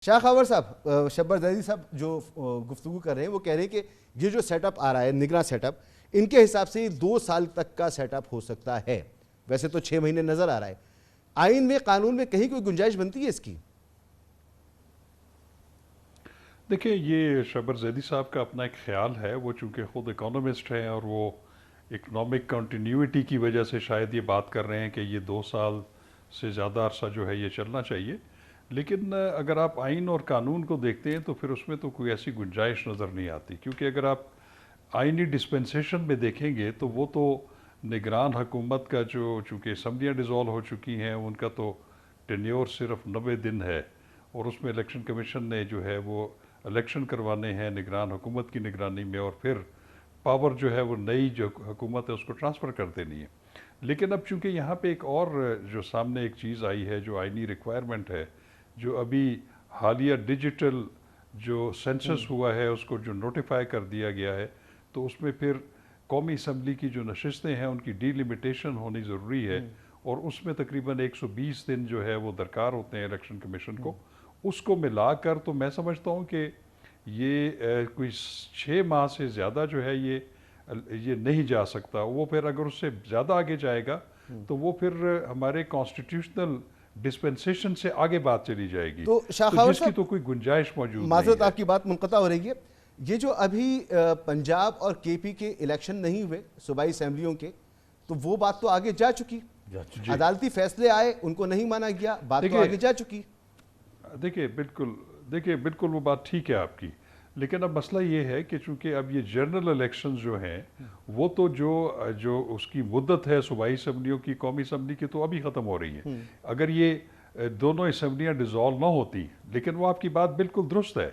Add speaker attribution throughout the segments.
Speaker 1: شاہ خاور صاحب، شبر زیدی صاحب جو گفتگو کر رہے ہیں وہ کہہ رہے ہیں کہ یہ جو سیٹ اپ آ رہا ہے نگراں سیٹ اپ، ان کے حساب سے 2 سال تک کا سیٹ اپ ہو سکتا ہے. ویسے تو 6 مہینے نظر آ رہا ہے. آئین میں قانون میں کہیں کوئی گنجائش بنتی ہے اس کی؟
Speaker 2: دیکھیں، یہ شبر زیدی صاحب کا اپنا ایک خیال ہے. وہ چونکہ خود اکانومسٹ ہیں اور وہ اکنامک کنٹینیوٹی کی وجہ سے شاید یہ بات کر رہے ہیں کہ یہ 2 سال سے زیادہ عرصہ جو ہے یہ چلنا چاہیے. لیکن اگر آپ آئین اور قانون کو دیکھتے ہیں تو پھر اس میں تو کوئی ایسی گنجائش نظر نہیں آتی، کیونکہ اگر آپ آئینی ڈسپنسیشن میں دیکھیں گے تو وہ تو نگران حکومت کا جو چونکہ اسمبلیاں ڈیزالو ہو چکی ہیں ان کا تو ٹینیور صرف 90 دن ہے، اور اس میں الیکشن کمیشن نے جو ہے وہ الیکشن کروانے ہیں نگران حکومت کی نگرانی میں، اور پھر پاور جو ہے وہ نئی جو حکومت ہے اس کو ٹرانسفر کر دینی ہے. لیکن اب چونکہ یہاں پہ ایک اور جو سامنے ایک چیز آئی ہے جو آئینی ریکوائرمنٹ ہے، جو ابھی حالیہ ڈیجیٹل جو سینسس ہوا ہے اس کو جو نوٹیفائی کر دیا گیا ہے، تو اس میں پھر قومی اسمبلی کی جو نشستیں ہیں ان کی ڈی لمیٹیشن ہونی ضروری ہے، اور اس میں تقریباً 120 دن جو ہے وہ درکار ہوتے ہیں الیکشن کمیشن کو. اس کو ملا کر تو میں سمجھتا ہوں کہ یہ کوئی 6 ماہ سے زیادہ جو ہے یہ نہیں جا سکتا. وہ پھر اگر اس سے زیادہ آگے جائے گا تو وہ پھر ہمارے کانسٹیٹیوشنل ڈسپنسیشن سے آگے بات چلی جائے گی،
Speaker 1: تو شاہ
Speaker 2: تو
Speaker 1: خاور
Speaker 2: جس کی
Speaker 1: صاحب،
Speaker 2: تو کوئی گنجائش موجود
Speaker 1: معذرت
Speaker 2: نہیں ہے.
Speaker 1: آپ کی بات منقطع ہو رہی ہے. یہ جو ابھی پنجاب اور کے پی کے الیکشن نہیں ہوئے صوبائی اسمبلیوں کے، تو وہ بات تو آگے جا چکی. عدالتی فیصلے آئے، ان کو نہیں مانا گیا، بات تو آگے جا چکی.
Speaker 2: دیکھیں بالکل وہ بات ٹھیک ہے آپ کی، لیکن اب مسئلہ یہ ہے کہ چونکہ اب یہ جنرل الیکشنز جو ہیں وہ تو جو اس کی مدت ہے صوبائی اسمبلیوں کی، قومی اسمبلی کی، تو ابھی ختم ہو رہی ہے. اگر یہ دونوں اسمبلیاں ڈیزالو نہ ہوتی، لیکن وہ آپ کی بات بالکل درست ہے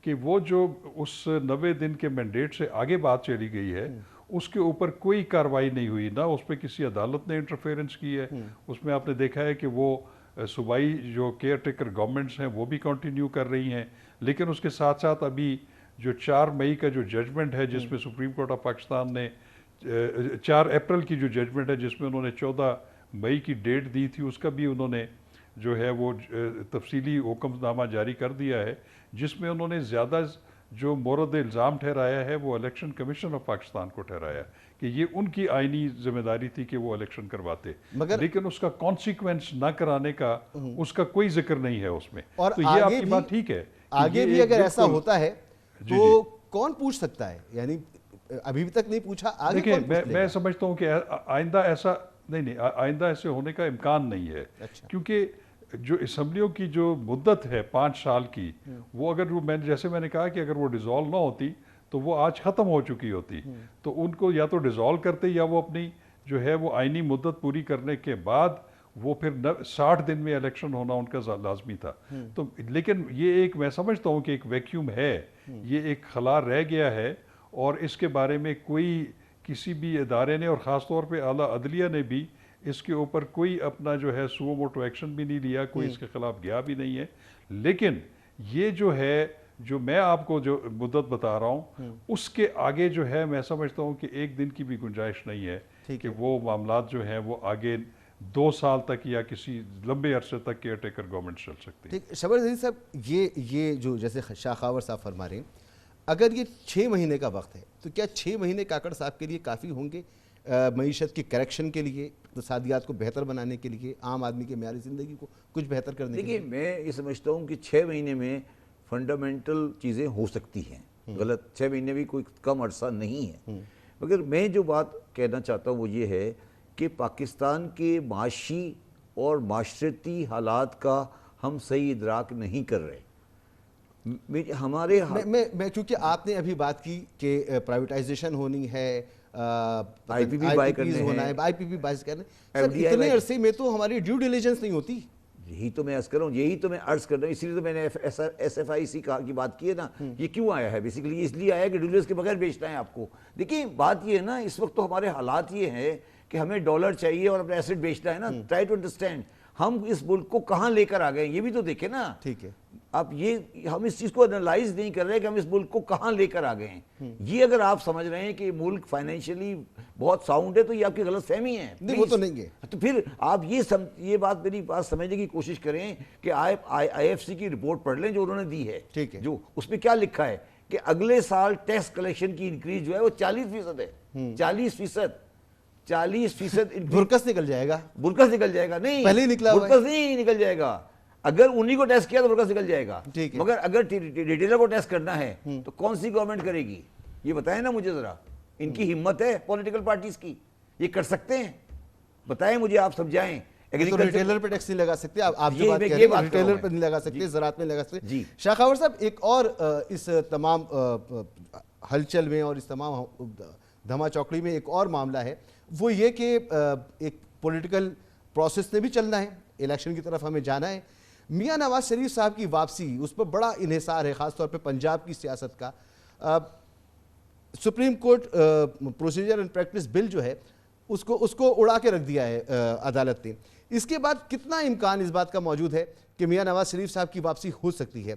Speaker 2: کہ وہ جو اس 90 دن کے مینڈیٹ سے آگے بات چلی گئی ہے اس کے اوپر کوئی کارروائی نہیں ہوئی، نہ اس پہ کسی عدالت نے انٹرفیرنس کی ہے. اس میں آپ نے دیکھا ہے کہ وہ صوبائی جو کیئر ٹیکر گورنمنٹس ہیں وہ بھی کنٹینیو کر رہی ہیں. لیکن اس کے ساتھ ساتھ ابھی جو 4 مئی کا جو ججمنٹ ہے جس میں سپریم کورٹ آف پاکستان نے 4 اپریل کی جو ججمنٹ ہے جس میں انہوں نے 14 مئی کی ڈیٹ دی تھی، اس کا بھی انہوں نے جو ہے وہ تفصیلی حکم نامہ جاری کر دیا ہے، جس میں انہوں نے زیادہ جو مورد الزام ٹھہرایا ہے وہ الیکشن کمیشن آف پاکستان کو ٹھہرایا کہ یہ ان کی آئینی ذمہ داری تھی کہ وہ الیکشن کرواتے، لیکن اس کا کانسیکوینس نہ کرانے کا اس کا کوئی ذکر نہیں ہے اس میں.
Speaker 1: اور
Speaker 2: تو یہ آپ کی بات ٹھیک ہے.
Speaker 1: آگے بھی اگر ایسا ہوتا ہے تو کون پوچھ سکتا ہے؟ یعنی ابھی بھی تک نہیں پوچھا، آگے کون پوچھ لے گا؟
Speaker 2: میں سمجھتا ہوں کہ آئندہ ایسا نہیں آئندہ ایسے ہونے کا امکان نہیں ہے. کیونکہ جو اسمبلیوں کی جو مدت ہے 5 سال کی، وہ اگر جیسے میں نے کہا کہ اگر وہ ڈیزالو نہ ہوتی تو وہ آج ختم ہو چکی ہوتی، تو ان کو یا تو ڈیزالو کرتے یا وہ اپنی جو ہے وہ آئینی مدت پوری کرنے کے بعد وہ پھر 60 دن میں الیکشن ہونا ان کا لازمی تھا. تو لیکن یہ ایک میں سمجھتا ہوں کہ ایک ویکیوم ہے، یہ ایک خلا رہ گیا ہے، اور اس کے بارے میں کوئی کسی بھی ادارے نے اور خاص طور پہ اعلیٰ عدلیہ نے بھی اس کے اوپر کوئی اپنا جو ہے سو موٹو ایکشن بھی نہیں لیا، کوئی اس کے خلاف گیا بھی نہیں ہے. لیکن یہ جو ہے جو میں آپ کو جو مدت بتا رہا ہوں اس کے آگے جو ہے میں سمجھتا ہوں کہ 1 دن کی بھی گنجائش نہیں ہے کہ وہ معاملات جو ہیں وہ آگے 2 سال تک یا کسی لمبے عرصے تک کیئر ٹیکر گورنمنٹ چل سکتی ہے.
Speaker 1: شبر زیدی صاحب، یہ جو جیسے شاہ خاور صاحب فرما رہے ہیں، اگر یہ 6 مہینے کا وقت ہے تو کیا 6 مہینے کاکڑ صاحب کے لیے کافی ہوں گے معیشت کی کریکشن کے لیے، اقتصادیات کو بہتر بنانے کے لیے، عام آدمی کی معیاری زندگی کو کچھ بہتر کرنے کے لیے؟
Speaker 3: دیکھیں، میں یہ سمجھتا ہوں کہ 6 مہینے میں فنڈامنٹل چیزیں ہو سکتی ہیں. غلط 6 مہینے بھی کوئی کم عرصہ نہیں ہے. مگر میں جو بات کہنا چاہتا ہوں وہ یہ ہے کہ پاکستان کے معاشی اور معاشرتی حالات کا ہم صحیح ادراک نہیں کر رہے. ہمارے
Speaker 1: میں کیونکہ آپ نے ابھی بات کی کہ پرائیویٹائزیشن ہونی ہے،
Speaker 3: آئی پی پی بائی کرنے
Speaker 1: ہونا ہے، آئی پی پی بائی کرنا ہے. سر اتنے عرصے میں تو ہماری ڈیو ڈیلیجنس نہیں ہوتی.
Speaker 3: یہی تو میں عرض کر رہا ہوں، یہی تو میں عرض کر رہا ہوں. اسی لیے تو میں نے ایس ایف آئی سی کی بات کی ہے نا. یہ کیوں آیا ہے؟ بیسیکلی اس لیے آیا ہے کہ ڈیلیجنس کے بغیر بیچنا ہے آپ کو. دیکھیں بات یہ ہے نا، اس وقت تو ہمارے حالات یہ ہیں کہ ہمیں ڈالر چاہیے اور اپنا ایسٹ بیچنا ہے نا. ٹرائی ٹو انڈرسٹینڈ ہم اس ملک کو کہاں لے کر آ گئے، یہ بھی تو دیکھیں نا.
Speaker 1: ٹھیک ہے،
Speaker 3: اب یہ ہم اس چیز کو انالائز نہیں کر رہے کہ ہم اس ملک کو کہاں لے کر آ گئے ہیں. یہ اگر آپ سمجھ رہے ہیں کہ ملک فائنینشلی بہت ساؤنڈ ہے تو یہ آپ کی غلط فہمی ہے.
Speaker 1: نہیں وہ تو نہیں ہے.
Speaker 3: تو پھر آپ یہ بات میری بات سمجھنے کی کوشش کریں کہ آئی ایف سی کی رپورٹ پڑھ لیں جو انہوں نے دی ہے.
Speaker 1: ٹھیک ہے.
Speaker 3: جو اس میں کیا لکھا ہے کہ اگلے سال ٹیکس کلیکشن کی انکریز جو ہے وہ 40% ہے. 40%
Speaker 1: برکس نکل جائے گا.
Speaker 3: برکس نکل جائے گا. نہیں
Speaker 1: پہلے ہی نکلا ہوا ہے.
Speaker 3: برکس نہیں نکل جائے گا. اگر انہی کو ٹیسٹ کیا تو برکس نکل جائے گا. مگر اگر ریٹیلر کو ٹیسٹ کرنا ہے تو کون سی گورنمنٹ کرے گی یہ بتائیں نا مجھے ذرا. ان کی ہمت ہے پولیٹیکل پارٹیز کی, یہ کر سکتے ہیں؟ بتائیں مجھے, آپ سمجھائیں.
Speaker 1: تو ریٹیلر پہ ٹیکس نہیں لگا سکتے آپ جو بات کہہ رہے ہیں, ریٹیلر پہ نہیں لگا سکتے, زراعت میں لگا سکتے. شاہ خاور صاحب ایک اور اس تمام ہلچل میں اور اس تمام دھما چوکڑی میں ایک اور معاملہ ہے, وہ یہ کہ ایک پولیٹیکل پروسیس نے بھی چلنا ہے, الیکشن کی طرف ہمیں جانا ہے. میاں نواز شریف صاحب کی واپسی, اس پر بڑا انحصار ہے خاص طور پہ پنجاب کی سیاست کا. Supreme court procedure and practice bill جو ہے اس کو اڑا کے رکھ دیا ہے عدالت نے. اس کے بعد کتنا امکان اس بات کا موجود ہے کہ میاں نواز شریف صاحب کی واپسی ہو سکتی ہے؟